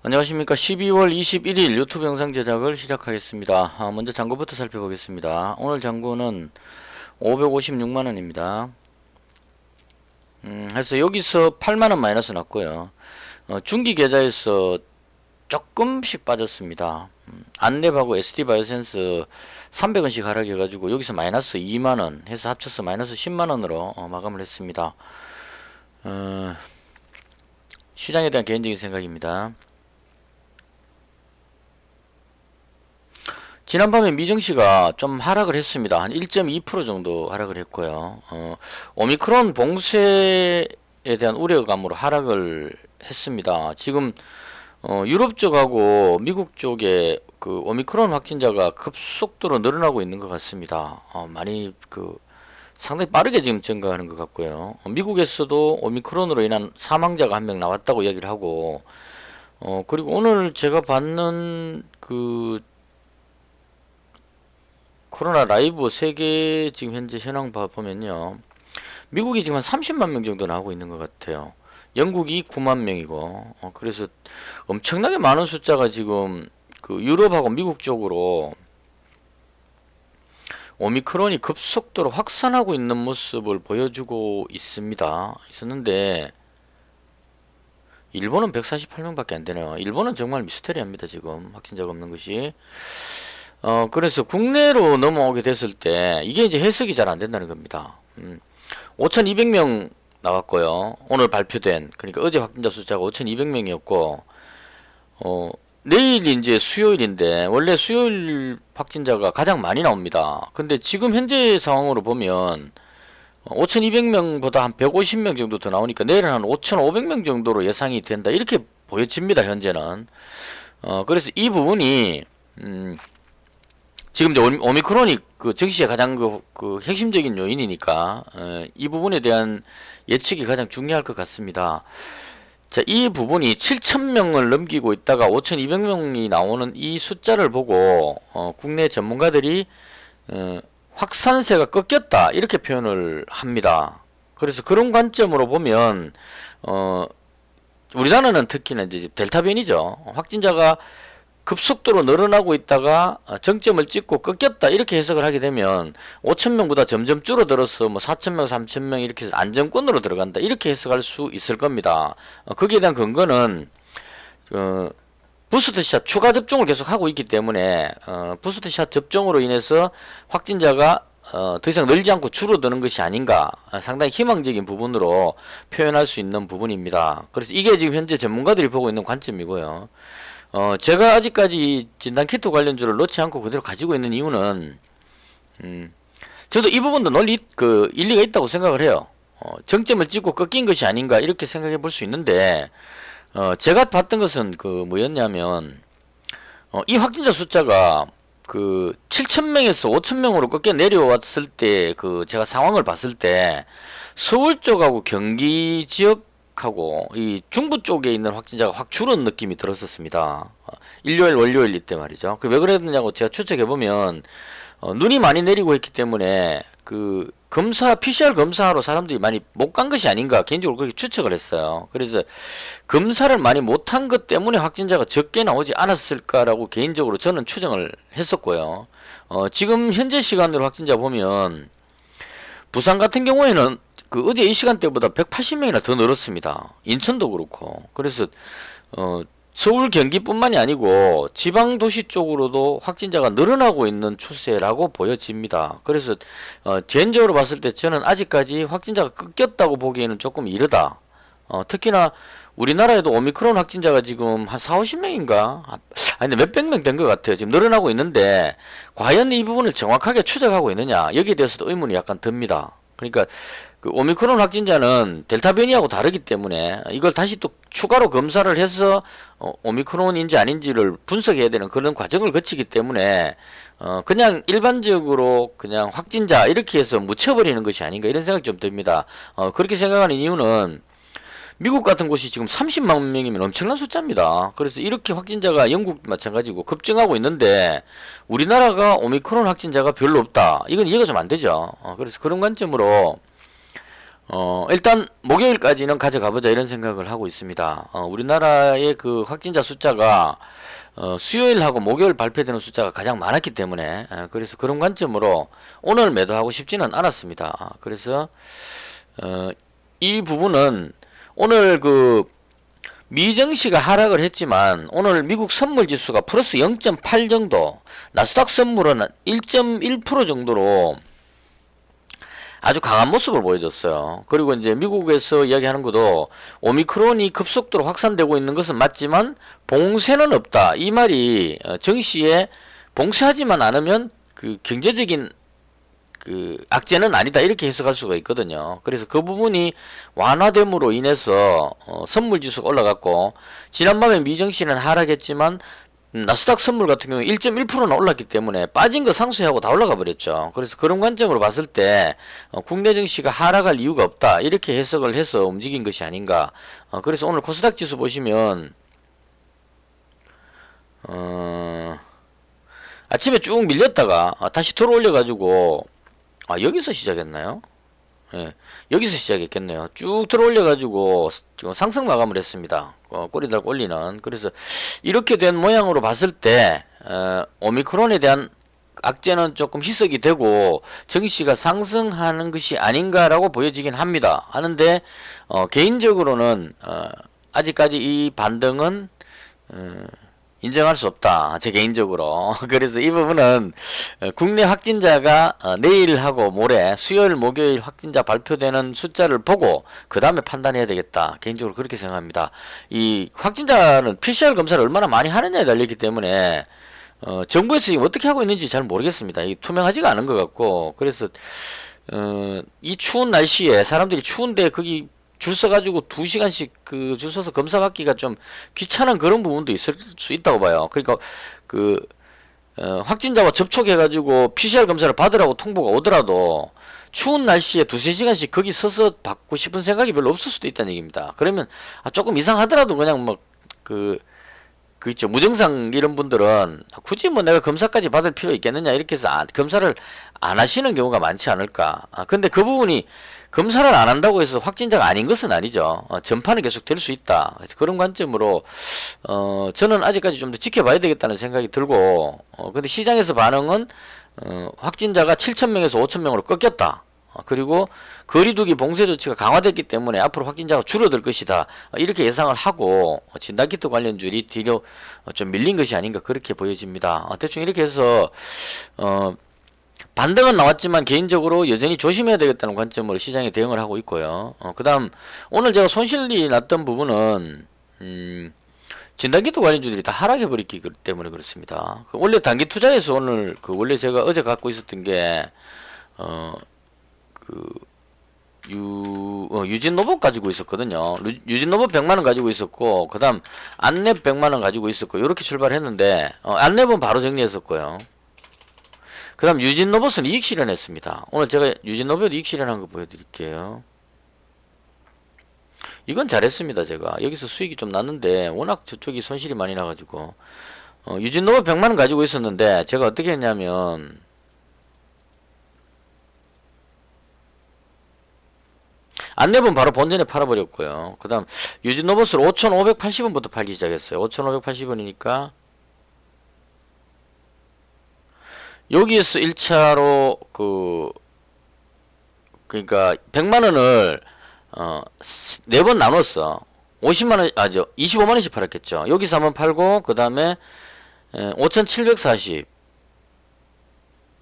안녕하십니까. 12월 21일 유튜브 영상 제작을 시작하겠습니다. 먼저 잔고부터 살펴보겠습니다. 오늘 잔고는 556만원입니다. 해서 여기서 8만원 마이너스 났고요. 중기 계좌에서 조금씩 빠졌습니다. 안랩하고 SD바이오센스 300원씩 하락해가지고 여기서 마이너스 2만원 해서 합쳐서 마이너스 10만원으로 마감을 했습니다. 시장에 대한 개인적인 생각입니다. 지난밤에 미정씨가 좀 하락을 했습니다. 한 1.2% 정도 하락을 했고요. 오미크론 봉쇄에 대한 우려감으로 하락을 했습니다. 지금 유럽 쪽하고 미국 쪽에 그 오미크론 확진자가 급속도로 늘어나고 있는 것 같습니다. 많이 상당히 빠르게 지금 증가하는 것 같고요. 미국에서도 오미크론으로 인한 사망자가 한 명 나왔다고 이야기를 하고, 그리고 오늘 제가 받는 코로나 라이브 세계 지금 현재 현황 보면요. 미국이 지금 한 30만 명 정도 나오고 있는 것 같아요. 영국이 9만 명이고, 그래서 엄청나게 많은 숫자가 지금 유럽하고 미국 쪽으로 오미크론이 급속도로 확산하고 있는 모습을 보여주고 있었는데, 일본은 148명밖에 안 되네요. 일본은 정말 미스테리합니다. 지금 확진자가 없는 것이. 그래서 국내로 넘어오게 됐을 때 이게 이제 해석이 잘 안 된다는 겁니다. 5,200명 나왔고요. 오늘 발표된, 그러니까 어제 확진자 숫자가 5,200명이었고, 내일이 이제 수요일인데 원래 수요일 확진자가 가장 많이 나옵니다. 근데 지금 현재 상황으로 보면 5,200명보다 한 150명 정도 더 나오니까 내일은 한 5,500명 정도로 예상이 된다, 이렇게 보여집니다. 현재는. 그래서 이 부분이 지금 이제 오미크론이 증시의 가장 핵심적인 요인이니까 이 부분에 대한 예측이 가장 중요할 것 같습니다. 자, 이 부분이 7,000명을 넘기고 있다가 5,200명이 나오는 이 숫자를 보고 국내 전문가들이 확산세가 꺾였다, 이렇게 표현을 합니다. 그래서 그런 관점으로 보면 우리나라는 특히나 이제 델타 변이죠. 확진자가 급속도로 늘어나고 있다가 정점을 찍고 꺾였다, 이렇게 해석을 하게 되면 5,000명보다 점점 줄어들어서 뭐 4,000명, 3,000명 이렇게 해서 안정권으로 들어간다, 이렇게 해석할 수 있을 겁니다. 거기에 대한 근거는 부스트샷 추가 접종을 계속 하고 있기 때문에 부스트샷 접종으로 인해서 확진자가 더 이상 늘지 않고 줄어드는 것이 아닌가, 상당히 희망적인 부분으로 표현할 수 있는 부분입니다. 그래서 이게 지금 현재 전문가들이 보고 있는 관점이고요. 제가 아직까지 진단키트 관련주를 놓지 않고 그대로 가지고 있는 이유는, 저도 이 부분도 일리가 있다고 생각을 해요. 정점을 찍고 꺾인 것이 아닌가, 이렇게 생각해 볼 수 있는데, 제가 봤던 것은 뭐였냐면, 이 확진자 숫자가 7,000명에서 5,000명으로 꺾여 내려왔을 때, 제가 상황을 봤을 때, 서울 쪽하고 경기 지역 하고 이 중부 쪽에 있는 확진자가 확 줄은 느낌이 들었었습니다. 일요일, 월요일 이때 말이죠. 왜 그랬느냐고 제가 추측해 보면, 눈이 많이 내리고 있기 때문에 PCR 검사로 사람들이 많이 못 간 것이 아닌가, 개인적으로 그렇게 추측을 했어요. 그래서 검사를 많이 못한 것 때문에 확진자가 적게 나오지 않았을까라고 개인적으로 저는 추정을 했었고요. 지금 현재 시간으로 확진자 보면 부산 같은 경우에는 어제 이 시간대보다 180명이나 더 늘었습니다. 인천도 그렇고. 그래서 서울 경기뿐만이 아니고 지방 도시 쪽으로도 확진자가 늘어나고 있는 추세라고 보여집니다. 그래서 개인적으로 봤을 때 저는 아직까지 확진자가 꺾였다고 보기에는 조금 이르다. 특히나 우리나라에도 오미크론 확진자가 지금 한 4, 50명인가? 아니, 몇백 명 된 것 같아요. 지금 늘어나고 있는데, 과연 이 부분을 정확하게 추적하고 있느냐, 여기에 대해서도 의문이 약간 듭니다. 그러니까 오미크론 확진자는 델타 변이하고 다르기 때문에 이걸 다시 또 추가로 검사를 해서 오미크론인지 아닌지를 분석해야 되는 그런 과정을 거치기 때문에 그냥 일반적으로 그냥 확진자 이렇게 해서 묻혀버리는 것이 아닌가, 이런 생각이 좀 듭니다. 그렇게 생각하는 이유는 미국 같은 곳이 지금 30만 명이면 엄청난 숫자입니다. 그래서 이렇게 확진자가 영국 마찬가지고 급증하고 있는데 우리나라가 오미크론 확진자가 별로 없다, 이건 이해가 좀 안 되죠. 그래서 그런 관점으로 일단 목요일까지는 가져가보자 이런 생각을 하고 있습니다. 우리나라의 그 확진자 숫자가 수요일하고 목요일 발표되는 숫자가 가장 많았기 때문에 그래서 그런 관점으로 오늘 매도하고 싶지는 않았습니다. 그래서 이 부분은 오늘 그 미증시가 하락을 했지만 오늘 미국 선물 지수가 플러스 0.8 정도, 나스닥 선물은 1.1% 정도로 아주 강한 모습을 보여줬어요. 그리고 이제 미국에서 이야기하는 것도 오미크론이 급속도로 확산되고 있는 것은 맞지만 봉쇄는 없다. 이 말이 정시에 봉쇄하지만 않으면 그 경제적인 그 악재는 아니다 이렇게 해석할 수가 있거든요. 그래서 그 부분이 완화됨으로 인해서 선물 지수가 올라갔고 지난밤에 미증시는 하락했지만 나스닥 선물 같은 경우 1.1%나 올랐기 때문에 빠진 거 상쇄하고 다 올라가 버렸죠. 그래서 그런 관점으로 봤을 때 국내 증시가 하락할 이유가 없다 이렇게 해석을 해서 움직인 것이 아닌가. 그래서 오늘 코스닥 지수 보시면 아침에 쭉 밀렸다가 다시 들어올려 가지고 여기서 시작했나요? 예, 여기서 시작했겠네요. 쭉 들어올려 가지고 지금 상승 마감을 했습니다. 꼬리 달고 올리는. 그래서 이렇게 된 모양으로 봤을 때 오미크론에 대한 악재는 조금 희석이 되고 증시가 상승하는 것이 아닌가라고 보여지긴 합니다. 하는데 개인적으로는 아직까지 이 반등은 인정할 수 없다. 제 개인적으로. 그래서 이 부분은 국내 확진자가 내일하고 모레 수요일 목요일 확진자 발표되는 숫자를 보고 그 다음에 판단해야 되겠다. 개인적으로 그렇게 생각합니다. 이 확진자는 PCR 검사를 얼마나 많이 하느냐에 달렸기 때문에 정부에서 지금 어떻게 하고 있는지 잘 모르겠습니다. 이 투명하지가 않은 것 같고 그래서 이 추운 날씨에 사람들이 추운데 거기 줄 서가지고 2시간씩 그 줄 서서 검사 받기가 좀 귀찮은 그런 부분도 있을 수 있다고 봐요. 그러니까 그 확진자와 접촉해가지고 PCR 검사를 받으라고 통보가 오더라도 추운 날씨에 2~3시간씩 거기 서서 받고 싶은 생각이 별로 없을 수도 있다는 얘기입니다. 그러면 조금 이상하더라도 그냥 뭐 그 있죠. 무증상 이런 분들은 굳이 뭐 내가 검사까지 받을 필요 있겠느냐 이렇게 해서 검사를 안 하시는 경우가 많지 않을까. 근데 그 부분이 검사를 안 한다고 해서 확진자가 아닌 것은 아니죠. 전파는 계속 될 수 있다. 그런 관점으로 저는 아직까지 좀 더 지켜봐야 되겠다는 생각이 들고 근데 시장에서 반응은 확진자가 7,000명에서 5,000명으로 꺾였다. 그리고 거리두기 봉쇄 조치가 강화됐기 때문에 앞으로 확진자가 줄어들 것이다. 이렇게 예상을 하고 진단키트 관련주들이 뒤로 좀 밀린 것이 아닌가 그렇게 보여집니다. 대충 이렇게 해서 반등은 나왔지만 개인적으로 여전히 조심해야 되겠다는 관점으로 시장에 대응을 하고 있고요. 그 다음 오늘 제가 손실이 났던 부분은 진단키트 관련주들이 다 하락해버리기 때문에 그렇습니다. 원래 단기 투자에서 오늘 원래 제가 어제 갖고 있었던 게 유진노봇 가지고 있었거든요. 유진노봇 100만원 가지고 있었고 그 다음 안랩 100만원 가지고 있었고 이렇게 출발했는데 안랩은 바로 정리했었고요. 그 다음 유진노봇은 이익 실현했습니다. 오늘 제가 유진노봇 이익 실현한 거 보여드릴게요. 이건 잘했습니다. 제가 여기서 수익이 좀 났는데 워낙 저쪽이 손실이 많이 나가지고 유진노봇 100만원 가지고 있었는데 제가 어떻게 했냐면 안랩은 바로 본전에 팔아버렸고요. 그 다음 유진노봇을 5,580원부터 팔기 시작했어요. 5,580원이니까 여기에서 1차로 그러니까 100만원을 4번 나눴어. 50만원 25만원씩 팔았겠죠. 여기서 한번 팔고 그 다음에 5,740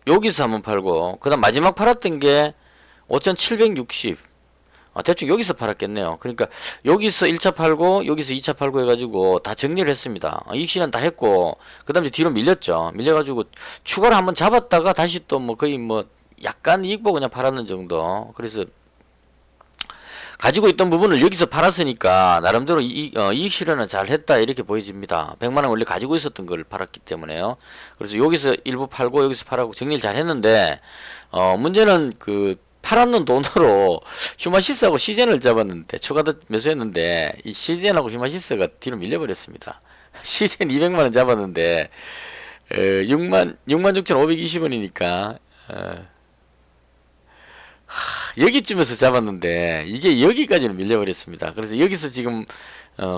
여기서 한번 팔고 그 다음 마지막 팔았던 게 5,760 대충 여기서 팔았겠네요. 그러니까 여기서 1차 팔고 여기서 2차 팔고 해가지고 다 정리를 했습니다. 이익 실현 다 했고 그 다음에 뒤로 밀렸죠. 밀려가지고 추가로 한번 잡았다가 다시 또 뭐 거의 뭐 약간 이익 보고 그냥 팔았는 정도. 그래서 가지고 있던 부분을 여기서 팔았으니까 나름대로 이익 실현은 잘 했다 이렇게 보여집니다. 100만원 원래 가지고 있었던 걸 팔았기 때문에요. 그래서 여기서 일부 팔고 여기서 팔고 정리를 잘 했는데 문제는 팔았는 돈으로 휴마시스하고 시젠을 잡았는데 추가 매수했는데 이 시젠하고 휴마시스가 뒤로 밀려버렸습니다. 시젠 200만원 잡았는데 66,520원이니까 여기쯤에서 잡았는데 이게 여기까지는 밀려버렸습니다. 그래서 여기서 지금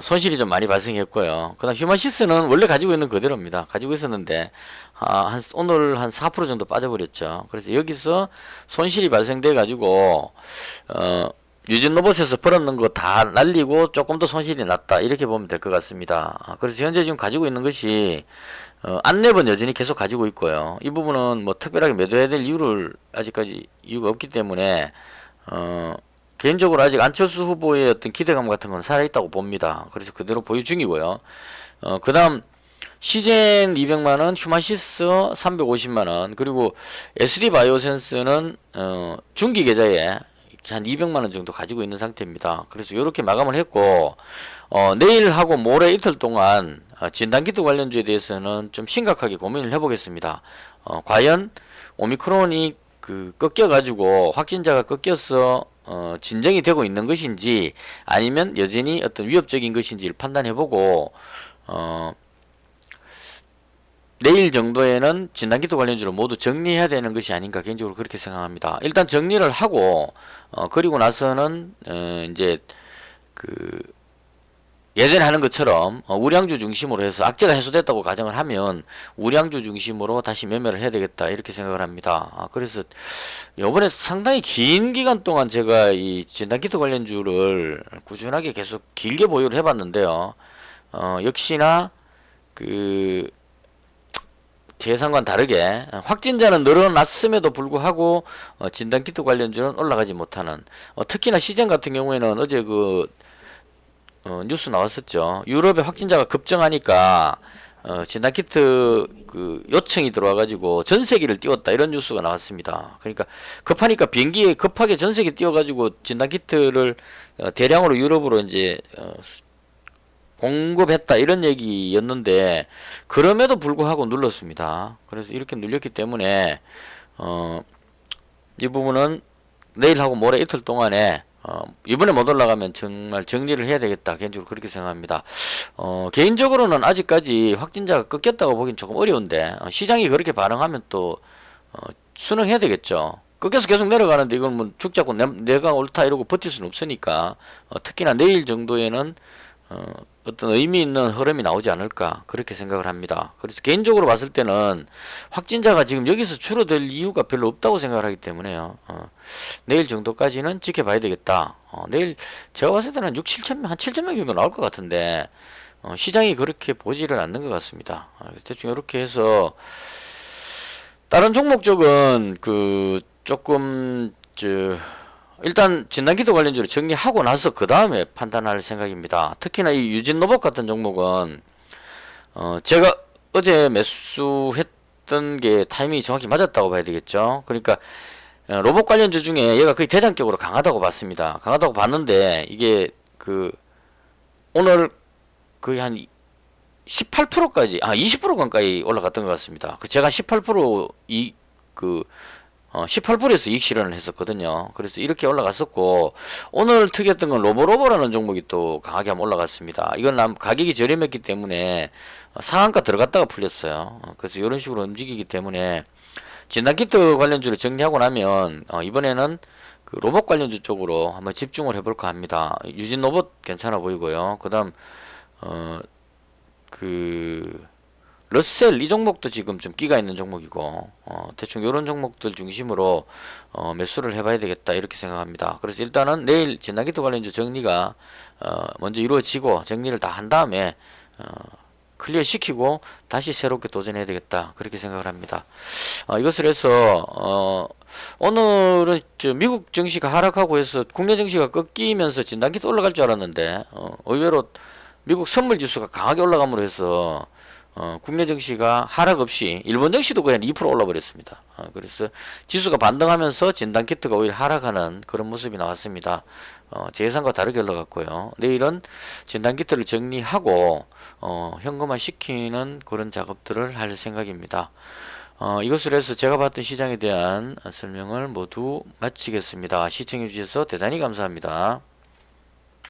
손실이 좀 많이 발생했고요. 그다음 휴마시스는 원래 가지고 있는 그대로입니다. 가지고 있었는데 오늘 한 4% 정도 빠져버렸죠. 그래서 여기서 손실이 발생돼 가지고 유진 로봇에서 벌었는 거 다 날리고 조금 더 손실이 났다 이렇게 보면 될 것 같습니다. 그래서 현재 지금 가지고 있는 것이 안랩은 여전히 계속 가지고 있고요. 이 부분은 뭐 특별하게 매도해야 될 이유를 아직까지 이유가 없기 때문에 개인적으로 아직 안철수 후보의 어떤 기대감 같은 건 살아있다고 봅니다. 그래서 그대로 보유 중이고요. 그 다음 시젠 200만원, 휴마시스 350만원, 그리고 SD바이오센스는 중기 계좌에 한 200만원 정도 가지고 있는 상태입니다. 그래서 이렇게 마감을 했고 내일하고 모레 이틀 동안 진단키트 관련주에 대해서는 좀 심각하게 고민을 해보겠습니다. 과연 오미크론이 꺾여가지고 확진자가 꺾여서 진정이 되고 있는 것인지 아니면 여전히 어떤 위협적인 것인지를 판단해보고 내일 정도에는 진단키트 관련주를 모두 정리해야 되는 것이 아닌가 개인적으로 그렇게 생각합니다. 일단 정리를 하고 그리고 나서는 이제 예전에 하는 것처럼 우량주 중심으로 해서 악재가 해소됐다고 가정을 하면 우량주 중심으로 다시 매매를 해야 되겠다 이렇게 생각을 합니다. 그래서 이번에 상당히 긴 기간 동안 제가 이 진단키트 관련주를 꾸준하게 계속 길게 보유를 해봤는데요. 역시나 제 예상과는 다르게 확진자는 늘어났음에도 불구하고 진단키트 관련주는 올라가지 못하는 특히나 시장 같은 경우에는 어제 뉴스 나왔었죠. 유럽의 확진자가 급증하니까 진단키트 요청이 들어와가지고 전세기를 띄웠다 이런 뉴스가 나왔습니다. 그러니까 급하니까 비행기에 급하게 전세기 띄워가지고 진단키트를 대량으로 유럽으로 이제 공급했다 이런 얘기였는데 그럼에도 불구하고 눌렀습니다. 그래서 이렇게 눌렸기 때문에 이 부분은 내일하고 모레 이틀 동안에 이번에 못 올라가면 정말 정리를 해야 되겠다 개인적으로 그렇게 생각합니다. 개인적으로는 아직까지 확진자가 꺾였다고 보긴 조금 어려운데 시장이 그렇게 반응하면 또 순응해야 되겠죠. 꺾여서 계속 내려가는데 이건 뭐 죽자고 내가 옳다 이러고 버틸 수는 없으니까 특히나 내일 정도에는 어떤 의미 있는 흐름이 나오지 않을까 그렇게 생각을 합니다. 그래서 개인적으로 봤을 때는 확진자가 지금 여기서 줄어들 이유가 별로 없다고 생각을 하기 때문에요. 내일 정도까지는 지켜봐야 되겠다. 내일 제가 봤을 때는 한 6, 7천 명, 한 7천 명 정도 나올 것 같은데 시장이 그렇게 보지를 않는 것 같습니다. 대충 이렇게 해서 다른 종목 쪽은 조금 일단 진단키트 관련주를 정리하고 나서 그 다음에 판단할 생각입니다. 특히나 이 유진로봇 같은 종목은 제가 어제 매수했던 게 타이밍이 정확히 맞았다고 봐야 되겠죠. 그러니까 로봇 관련주 중에 얘가 거의 대장격으로 강하다고 봤습니다. 강하다고 봤는데 이게 오늘 거의 한 18%까지 20% 가까이 올라갔던 것 같습니다. 제가 18% 18불에서 이익 실현을 했었거든요. 그래서 이렇게 올라갔었고 오늘 특이했던 건 로보로보라는 종목이 또 강하게 한번 올라갔습니다. 이건 가격이 저렴했기 때문에 상한가 들어갔다가 풀렸어요. 그래서 이런 식으로 움직이기 때문에 진단키트 관련주를 정리하고 나면 이번에는 로봇 관련주 쪽으로 한번 집중을 해볼까 합니다. 유진 로봇 괜찮아 보이고요. 그 다음 러셀 이 종목도 지금 좀 끼가 있는 종목이고 대충 이런 종목들 중심으로 매수를 해봐야 되겠다 이렇게 생각합니다. 그래서 일단은 내일 진단키트 관련주 정리가 먼저 이루어지고 정리를 다 한 다음에 클리어 시키고 다시 새롭게 도전해야 되겠다 그렇게 생각을 합니다. 이것을 해서 오늘은 미국 증시가 하락하고 해서 국내 증시가 꺾이면서 진단키트 올라갈 줄 알았는데 의외로 미국 선물지수가 강하게 올라감으로 해서 국내 증시가 하락 없이 일본 증시도 거의 한 2% 올라버렸습니다. 그래서 지수가 반등하면서 진단키트가 오히려 하락하는 그런 모습이 나왔습니다. 제 예상과 다르게 올라갔고요. 내일은 진단키트를 정리하고 현금화 시키는 그런 작업들을 할 생각입니다. 이것을 해서 제가 봤던 시장에 대한 설명을 모두 마치겠습니다. 시청해 주셔서 대단히 감사합니다.